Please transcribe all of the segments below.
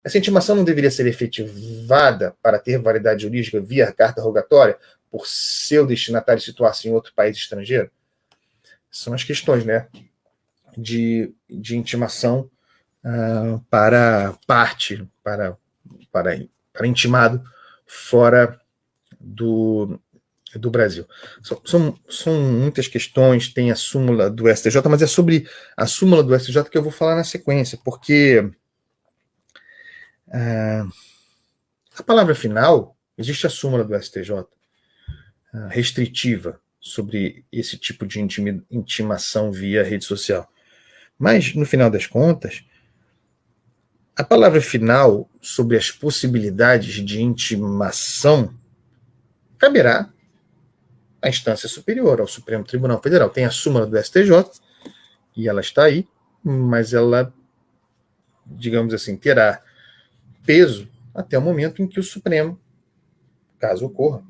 Essa intimação não deveria ser efetivada para ter validade jurídica via carta rogatória por seu destinatário situar-se em outro país estrangeiro? São as questões, né, de intimação para parte, para intimado fora do Brasil. São muitas questões, tem a súmula do STJ, mas é sobre a súmula do STJ que eu vou falar na sequência, porque a palavra final, existe a súmula do STJ restritiva sobre esse tipo de intimação via rede social. Mas, no final das contas, a palavra final sobre as possibilidades de intimação caberá à instância superior, ao Supremo Tribunal Federal. Tem a súmula do STJ, e ela está aí, mas ela, digamos assim, terá peso até o momento em que o Supremo, caso ocorra,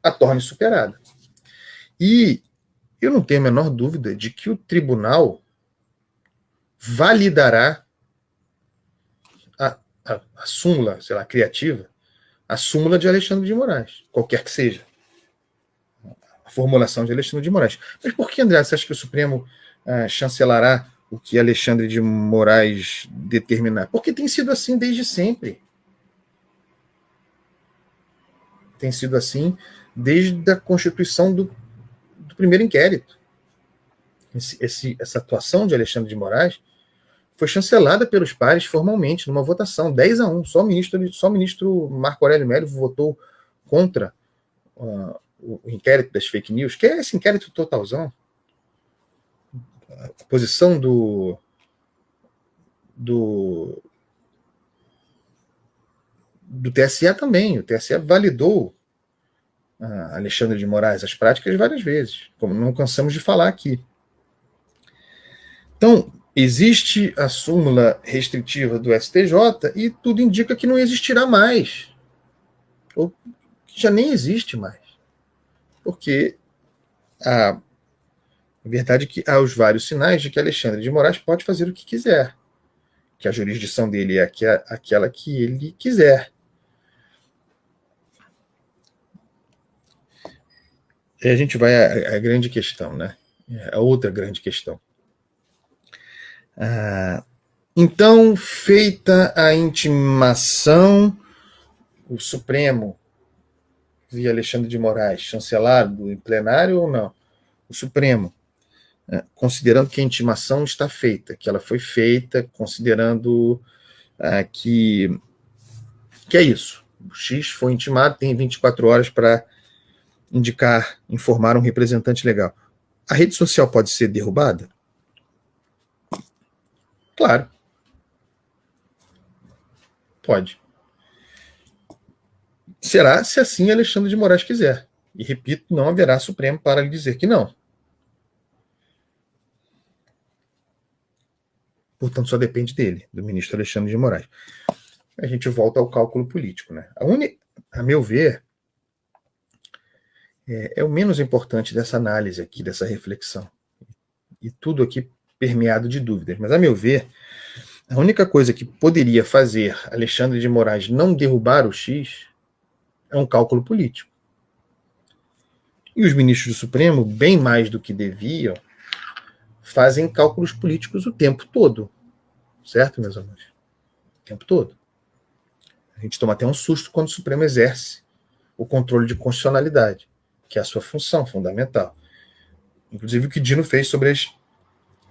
a torne superada. E eu não tenho a menor dúvida de que o tribunal validará a súmula, sei lá, criativa, a súmula de Alexandre de Moraes, qualquer que seja a formulação de Alexandre de Moraes. Mas por que, André, você acha que o Supremo chancelará o que Alexandre de Moraes determinar? Porque tem sido assim desde sempre. Tem sido assim desde a constituição do primeiro inquérito. Essa atuação de Alexandre de Moraes foi chancelada pelos pares formalmente, numa votação, 10-1. Só o ministro Marco Aurélio Melo votou contra o inquérito das fake news, que é esse inquérito totalzão. A posição do TSE também. O TSE validou Alexandre de Moraes as práticas várias vezes, como não cansamos de falar aqui. Então, existe a súmula restritiva do STJ e tudo indica que não existirá mais, ou que já nem existe mais, porque a verdade é que há os vários sinais de que Alexandre de Moraes pode fazer o que quiser, que a jurisdição dele é aquela que ele quiser. E a gente vai à grande questão, né? A outra grande questão. Então, feita a intimação, o Supremo, via Alexandre de Moraes, chancelado em plenário ou não? O Supremo, considerando que a intimação está feita, que ela foi feita, considerando que é isso. O X foi intimado, tem 24 horas para informar um representante legal. A rede social pode ser derrubada? Claro. Pode. Será se assim Alexandre de Moraes quiser. E, repito, não haverá Supremo para lhe dizer que não. Portanto, só depende dele, do ministro Alexandre de Moraes. A gente volta ao cálculo político, né? A meu ver, é o menos importante dessa análise aqui, dessa reflexão. E tudo aqui permeado de dúvidas. Mas, a meu ver, a única coisa que poderia fazer Alexandre de Moraes não derrubar o X é um cálculo político. E os ministros do Supremo, bem mais do que deviam, fazem cálculos políticos o tempo todo. Certo, meus amores? O tempo todo. A gente toma até um susto quando o Supremo exerce o controle de constitucionalidade, que é a sua função fundamental. Inclusive o que Dino fez sobre as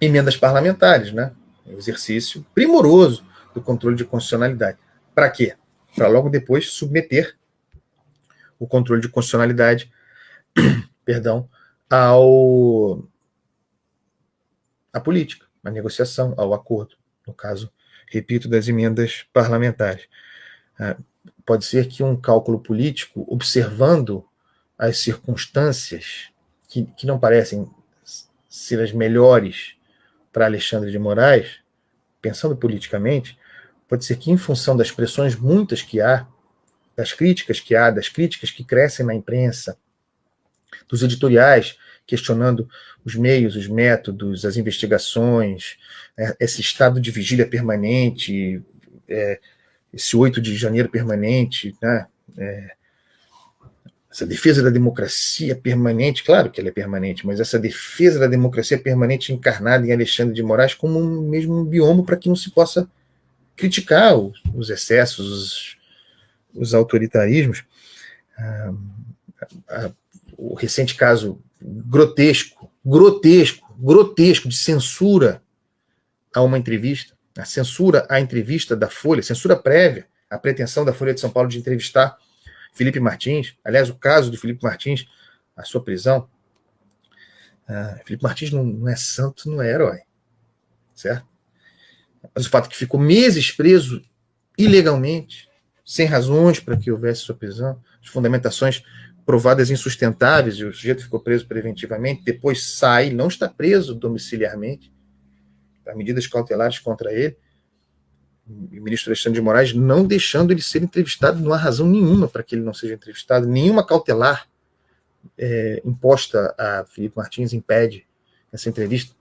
emendas parlamentares, né? O exercício primoroso do controle de constitucionalidade. Para quê? Para logo depois submeter o controle de constitucionalidade, à política, à negociação, ao acordo. No caso, repito, das emendas parlamentares. Pode ser que um cálculo político, observando as circunstâncias que não parecem ser as melhores para Alexandre de Moraes, pensando politicamente, pode ser que, em função das pressões muitas que há, das críticas que crescem na imprensa, dos editoriais questionando os meios, os métodos, as investigações, esse estado de vigília permanente, esse 8 de janeiro permanente, né? Essa defesa da democracia permanente, claro que ela é permanente, mas essa defesa da democracia permanente encarnada em Alexandre de Moraes como mesmo um biombo para que não se possa criticar os excessos, os autoritarismos. O recente caso grotesco de censura a uma entrevista, a censura à entrevista da Folha, censura prévia, a pretensão da Folha de São Paulo de entrevistar Felipe Martins, aliás, o caso do Felipe Martins, a sua prisão. Felipe Martins não é santo, não é herói, certo? Mas o fato é que ficou meses preso ilegalmente, sem razões para que houvesse sua prisão, as fundamentações provadas insustentáveis, e o sujeito ficou preso preventivamente, depois sai, não está preso domiciliarmente, há medidas cautelares contra ele, o ministro Alexandre de Moraes não deixando ele ser entrevistado, não há razão nenhuma para que ele não seja entrevistado, nenhuma cautelar imposta a Felipe Martins impede essa entrevista,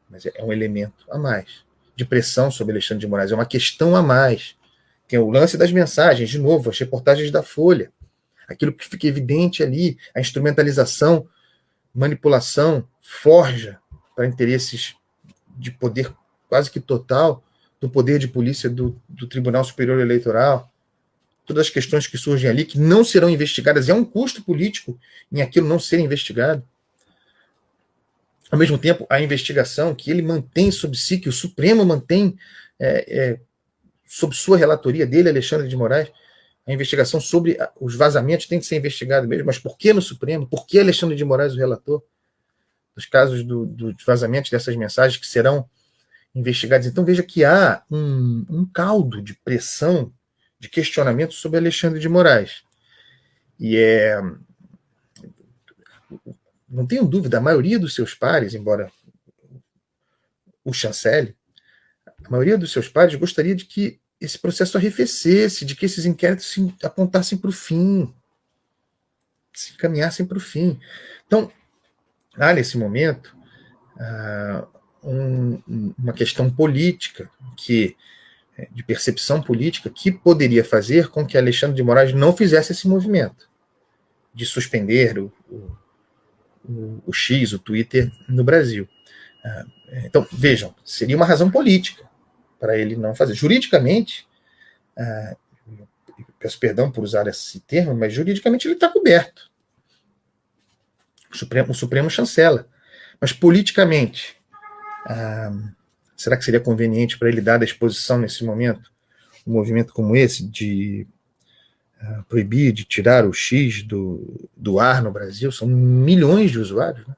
mas é um elemento a mais de pressão sobre Alexandre de Moraes, é uma questão a mais. Tem o lance das mensagens, de novo, as reportagens da Folha, aquilo que fica evidente ali, a instrumentalização, manipulação, forja para interesses de poder quase que total do poder de polícia do Tribunal Superior Eleitoral, todas as questões que surgem ali, que não serão investigadas, é um custo político em aquilo não ser investigado. Ao mesmo tempo, a investigação que ele mantém sobre si, que o Supremo mantém sob sua relatoria dele, Alexandre de Moraes, a investigação sobre os vazamentos tem que ser investigada mesmo, mas por que no Supremo? Por que Alexandre de Moraes, o relator? Dos casos dos vazamentos dessas mensagens que serão investigados. Então veja que há um caldo de pressão, de questionamento sobre Alexandre de Moraes. E não tenho dúvida, a maioria dos seus pares, embora o chancele, a maioria dos seus pares gostaria de que esse processo arrefecesse, de que esses inquéritos se apontassem para o fim, se encaminhassem para o fim. Então, há nesse momento uma questão política, de percepção política, que poderia fazer com que Alexandre de Moraes não fizesse esse movimento de suspender o X, o Twitter, no Brasil. Então, vejam, seria uma razão política para ele não fazer. Juridicamente, peço perdão por usar esse termo, mas juridicamente ele está coberto. O Supremo chancela. Mas politicamente, será que seria conveniente para ele, dada a exposição nesse momento, um movimento como esse de proibir, de tirar o X do ar no Brasil? São milhões de usuários, né?